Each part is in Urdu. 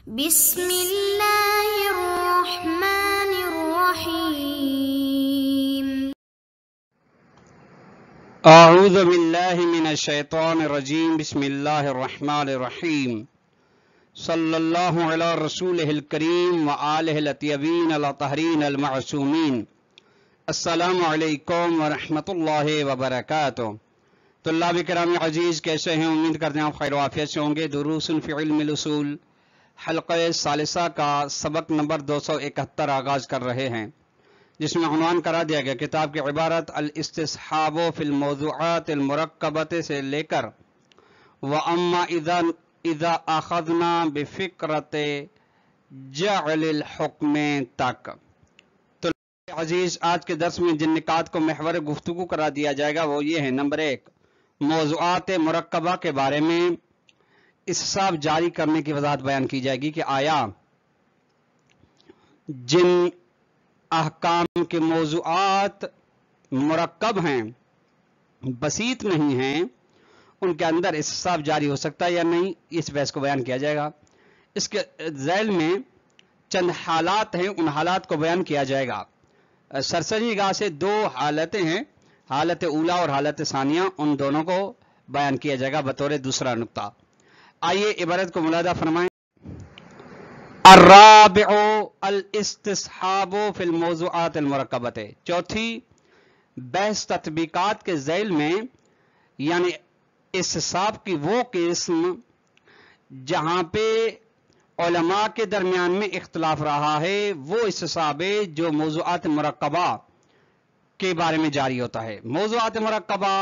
بسم اللہ الرحمن الرحیم اعوذ باللہ من الشیطان الرجیم بسم اللہ الرحمن الرحیم صلی اللہ علی رسولہ الکریم وآلہ الاطیبین الاطہرین المعصومین السلام علیکم ورحمۃ اللہ وبرکاتہ۔ طلاب کرام عزیز، کیسے ہیں؟ امید کرتے ہیں آپ خیر و عافیت سے ہوں گے۔ دروس فی علم الاصول حلقہ ثالثہ کا سبق نمبر 271 آغاز کر رہے ہیں، جس میں عنوان کرا دیا گیا کتاب کی عبارت الاستصحاب فی الموضوعات المرکبۃ سے لے کر وَأَمَّا اِذَا أَخَذْنَا بِفِكْرَةِ جَعْلِ الْحُكْمِ تک۔ تو عزیز، آج کے درس میں جن نکات کو محور گفتگو کرا دیا جائے گا وہ یہ ہے: نمبر 1، موضوعات مرکبہ کے بارے میں استصحاب جاری کرنے کی وضاحت بیان کی جائے گی کہ آیا جن احکام کے موضوعات مرکب ہیں، بسیط نہیں ہیں، ان کے اندر استصحاب جاری ہو سکتا ہے یا نہیں، اس بحث کو بیان کیا جائے گا۔ اس کے ذیل میں چند حالات ہیں، ان حالات کو بیان کیا جائے گا۔ سرسری نگاہ سے دو حالتیں ہیں، حالت اولا اور حالت ثانیہ، ان دونوں کو بیان کیا جائے گا بطور دوسرا نقطہ۔ آئیے عبارت کو ملاحظہ فرمائیں۔ الرابع الاستصحاب فی الموضوعات المرکبۃ، چوتھی بحث تطبیقات کے ذیل میں، یعنی استصحاب کی وہ قسم جہاں پہ علماء کے درمیان میں اختلاف رہا ہے، وہ استصحاب جو موضوعات مرکبہ کے بارے میں جاری ہوتا ہے۔ موضوعات مرکبہ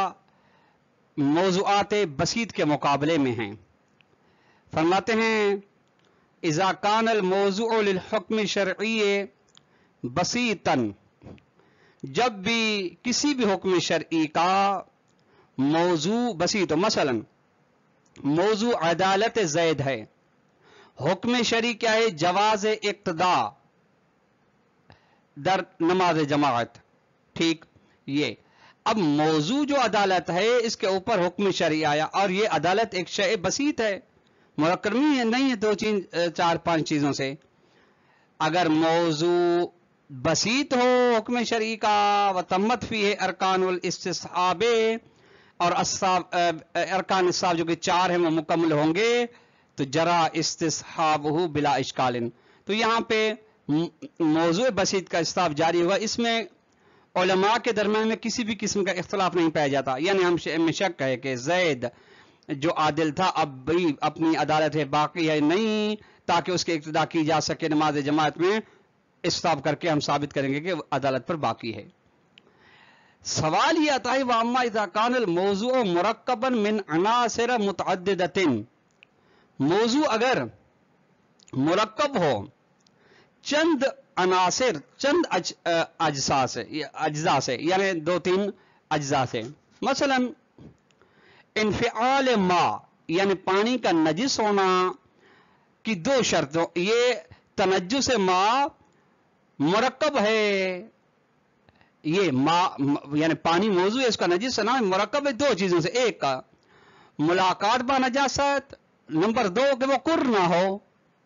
موضوعات بسیط کے مقابلے میں ہیں۔ فرماتے ہیں اذا کان الموضوع للحکم شرعی بسیطا، جب بھی کسی بھی حکم شرعی کا موضوع بسیط ہو، مثلا موضوع عدالت زید ہے، حکم شرعی کیا ہے؟ جواز اقتداء در نماز جماعت، ٹھیک؟ یہ اب موضوع جو عدالت ہے اس کے اوپر حکم شرعی آیا، اور یہ عدالت ایک شے بسیط ہے، مرکب نہیں ہے دو چار پانچ چیزوں سے۔ اگر موضوع بسیط ہو حکم شرعی کا، وتمت فیہ ارکان الاستصحاب، اور ارکان استصحاب جو کہ 4 ہیں وہ مکمل ہوں گے، تو جرا استصحابہ بلا اشکال، تو یہاں پہ موضوع بسیط کا استصحاب جاری ہوگا۔ اس میں علماء کے درمیان میں کسی بھی قسم کا اختلاف نہیں پایا جاتا، یعنی ہم میں شک ہے کہ زید جو عادل تھا اب بھی اپنی عدالت ہے باقی ہے نہیں، تاکہ اس کے اقتداء کی جا سکے نماز جماعت میں، استصحاب کر کے ہم ثابت کریں گے کہ عدالت پر باقی ہے۔ سوال یہ آتا ہے وَأَمَّا إِذَا كَانَ الْمَوْضُوعُ مُرَكَّبًا مِنْ عَنَاصِرَ مُتَعَدِّدَةٍ، موضوع اگر مرکب ہو چند عناصر، چند اجزاء سے، یعنی 2-3 اجزاء سے، مثلا انفعال ماء، یعنی پانی کا نجس ہونا کی 2 شرطوں، یہ تنجس ماء مرکب ہے، یہ ماء یعنی پانی موضوع ہے، اس کا نجس ہونا مرکب ہے 2 چیزوں سے، ایک کا ملاقات با نجاست، نمبر 2 کہ وہ قر نہ ہو،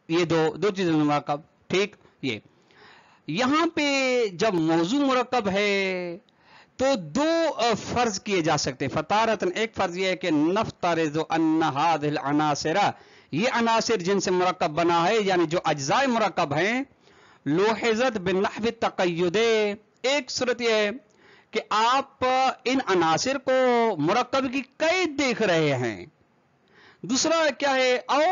یہ دو چیزوں سے مرکب، ٹھیک؟ یہ یہاں پہ جب موضوع مرکب ہے تو 2 فرض کیے جا سکتے ہیں فتارتاً۔ ایک فرض یہ ہے کہ نفترض ان هذه العناصر، یہ عناصر جن سے مرکب بنا ہے، یعنی جو اجزاء مرکب ہیں، لوحظت بالنحو التقید، ایک صورت یہ ہے کہ آپ ان عناصر کو مرکب کی قید دیکھ رہے ہیں۔ دوسرا کیا ہے؟ او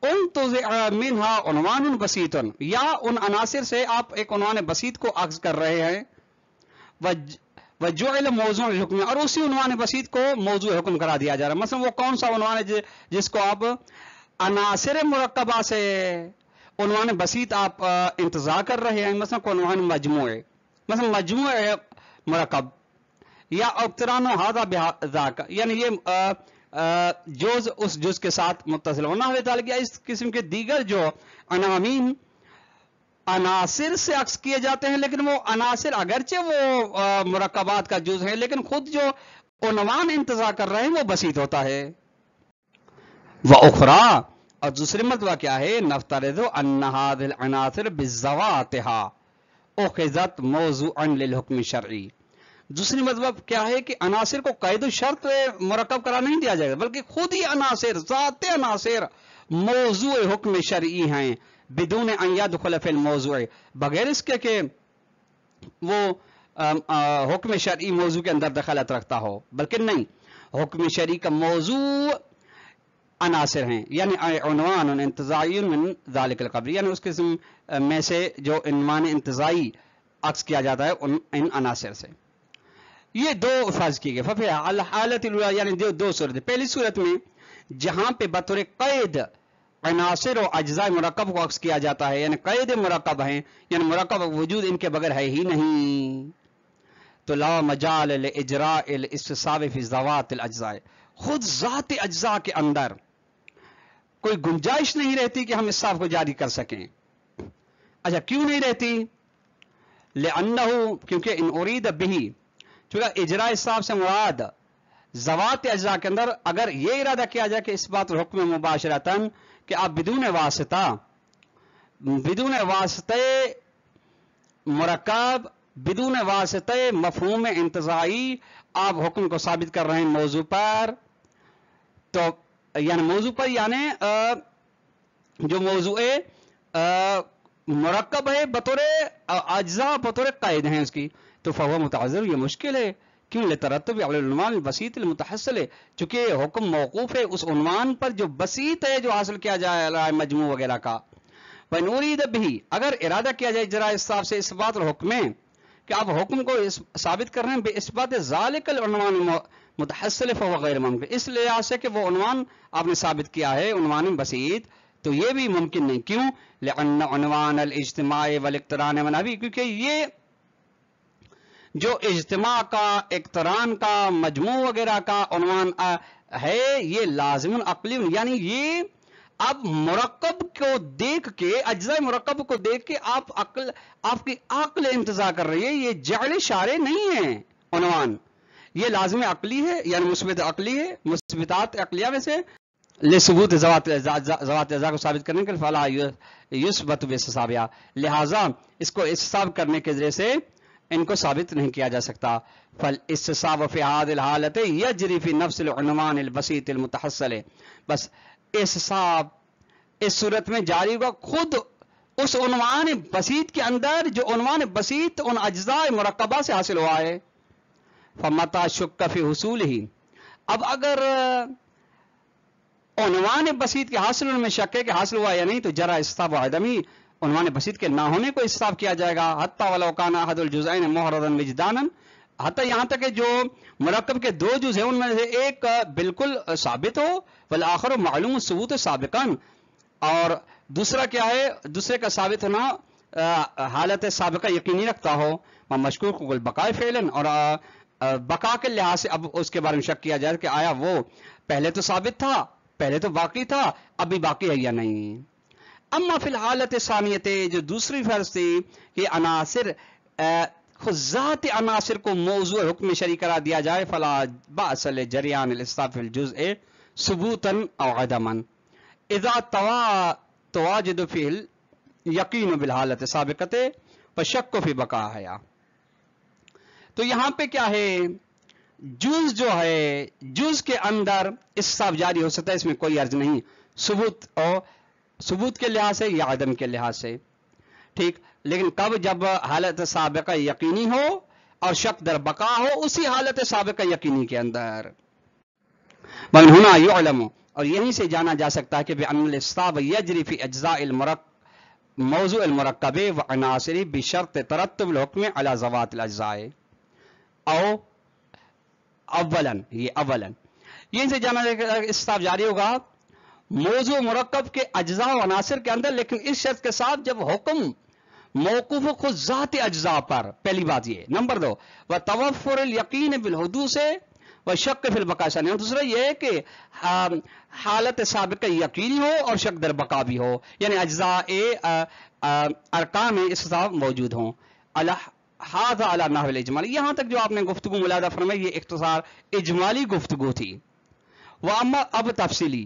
انتزع منها عنوان بسیط، یا ان عناصر سے آپ ایک عنوان بسیط کو اخذ کر رہے ہیں، وجعل موضوع الحکم، اور اسی عنوان بسیط کو موضوع حکم کرا دیا جا رہا ہے۔ مثلا وہ کون سا عنوان ہے جس کو آپ عناصر مرکبہ سے عنوان بسیط آپ انتزاع کر رہے ہیں؟ مثلا کوئی عنوان مجموع ہے، مثلا مجموع مرکب، یا اقتران هذا بذاک، یعنی یہ جز اس جز کے ساتھ متصل ہونا ہے تعلق، اس قسم کے دیگر جو عناوین عناصر سے عکس کیے جاتے ہیں، لیکن وہ عناصر اگرچہ وہ مرکبات کا جز ہیں، لیکن خود جو عنوان انتزاع کر رہے ہیں وہ بسیط ہوتا ہے۔ وَأُخْرَى، اور دوسری مرتبہ کیا ہے نفترض ان هذه العناصر بذواتها اخذت موضوعا للحکم شرعی. دوسری مطلب کیا ہے کہ عناصر کو قید و شرط مرکب قرار نہیں دیا جائے گا بلکہ خود ہی عناصر ذات عناصر موضوع حکم شرعی ہیں بدون ان يدخل في الموضوع بغیر اس کے کہ وہ حکم شرعی موضوع کے اندر دخالت رکھتا ہو بلکہ نہیں حکم شرعی کا موضوع عناصر ہیں یعنی عنوان انتزاعی من ذالک القبر یعنی اس قسم میں سے جو عنوان انتزاعی عکس کیا جاتا ہے ان عناصر سے. یہ دو فرض کی گئے ففی الحالت یعنی دو صورت. پہلی صورت میں جہاں پہ بطور قید عناصر و اجزاء مرکب کو عکس کیا جاتا ہے یعنی قید مرکب ہیں یعنی مرکب وجود ان کے بغیر ہے ہی نہیں تو لا مجال لاجراء الاستصحاب فی ذوات الاجزاء خود ذات اجزاء کے اندر کوئی گنجائش نہیں رہتی کہ ہم استصحاب کو جاری کر سکیں. اچھا کیوں نہیں رہتی؟ لأنہ کیونکہ ان ارید به چونکہ اجراء استصحاب سے مراد ذوات اجزاء کے اندر اگر یہ ارادہ کیا جائے کہ اس بات الحکم مباشرتاً کہ آپ بدون واسطے مرکب بدون واسطے مفہوم انتزاعی آپ حکم کو ثابت کر رہے ہیں موضوع پر تو یعنی موضوع پر یعنی جو موضوع مرکب ہے بطور اجزاء بطور قید ہیں اس کی تو فہو متعذر یہ مشکل ہے کیوں لترتب علی العنوان البسیط المتحصل چونکہ حکم موقوف ہے اس عنوان پر جو بسیط ہے جو حاصل کیا جائے رہا ہے مجموع وغیرہ کا. وَنُرِيدَ بِهِ اگر ارادہ کیا جائے اجراء استصحاب سے اس بات الحکم کہ آپ حکم کو ثابت کر رہے ہیں بے اثبات ذالک العنوان متحصل فهو غیر ممکن اس لحاظ سے کہ وہ عنوان آپ نے ثابت کیا ہے عنوان بسیط تو یہ بھی ممکن نہیں. کیوں؟ لأن عنوان الاجتماع والاقتران منافی کیونکہ یہ جو اجتماع کا اقتران کا مجموع وغیرہ کا عنوان ہے یہ لازم عقلی یعنی یہ اب مرکب کو دیکھ کے اجزاء مرکب کو دیکھ کے آپ کی عقل انتزاع کر رہی ہے یہ جعل شارع نہیں ہے عنوان یہ لازم عقلی ہے یعنی مثبت عقلی ہے مثبتات عقلیہ میں سے لثبوت ذوات اجزاء کو ثابت کرنے کے لیے فلا یثبت باستصحابہ لہذا اس کو استصحاب کرنے کے ذریعے سے ان کو ثابت نہیں کیا جا سکتا. فالاستصحاب فی هذه الحالت یجری فی نفس العنوان البسیط المتحصل بس استصحاب اس صورت میں جاری ہوگا خود اس عنوان بسیط کے اندر جو عنوان بسیط ان اجزاء مرکبہ سے حاصل ہوا ہے. فمتا شک فی حصولہ اب اگر عنوان بسیط کے حاصل میں شک ہے کہ حاصل ہوا یا نہیں تو جرا استصحاب و عدمی عنوان بسیط کے نہ ہونے کو استصحاب کیا جائے گا. حتی ولو کان احد الجزئین محررا وجدانا حتی یہاں تک کہ جو مرکب کے دو جز ہیں ان میں سے ایک بالکل ثابت ہو والآخر معلوم الثبوت سابقا اور دوسرا کیا ہے دوسرے کا ثابت ہونا حالت سابقہ یقینی رکھتا ہو مشکوک البقاء فعلا اور بقا کے لحاظ سے اب اس کے بارے میں شک کیا جائے کہ آیا وہ پہلے تو ثابت تھا پہلے تو باقی تھا ابھی باقی ہے یا نہیں. اما فی الحالت ثانیت جو دوسری فرض تھی کہ عناصر خود ذات عناصر کو موضوع حکم شرعی قرار دیا جائے فلا باس لجریان الاستصحاب فی الجزء ثبوتا او عدما اذا تواجد فی الیقین بالحالت سابقت فشک فی بقاها. تو یہاں پہ کیا ہے جز جو ہے جز کے اندر استصحاب جاری ہو سکتا ہے اس میں کوئی عرض نہیں ثبوت کے لحاظ سے یا عدم کے لحاظ سے ٹھیک لیکن کب جب حالت سابقہ یقینی ہو اور شک در بقا ہو اسی حالت سابقہ یقینی کے اندر. ومن هنا يعلم اور یہیں سے جانا جا سکتا ہے کہ بأن الاستصحاب یجری فی اجزاء موضوع المرکب وعناصری بشرط ترتب الحکم علی ذوات الاجزاء او اولا یہیں سے جانا جا سکتا ہے کہ استصحاب جاری ہوگا موضوع مرکب کے اجزاء و عناصر کے اندر لیکن اس شرط کے ساتھ جب حکم موقوف خود ذات اجزاء پر. پہلی بات یہ. نمبر 2 وتوفر الیقین بالحدوث وشک فی البقاء ثانیہ دوسرا یہ ہے کہ حالت سابقہ یقینی ہو اور شک در بقا بھی ہو یعنی اجزاء ارکان استصحاب موجود ہوں. هذا على نحو الاجمال یہاں تک جو آپ نے گفتگو ملاحظہ فرمائی یہ اختصار اجمالی گفتگو تھی. واما اب تفصیلی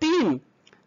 3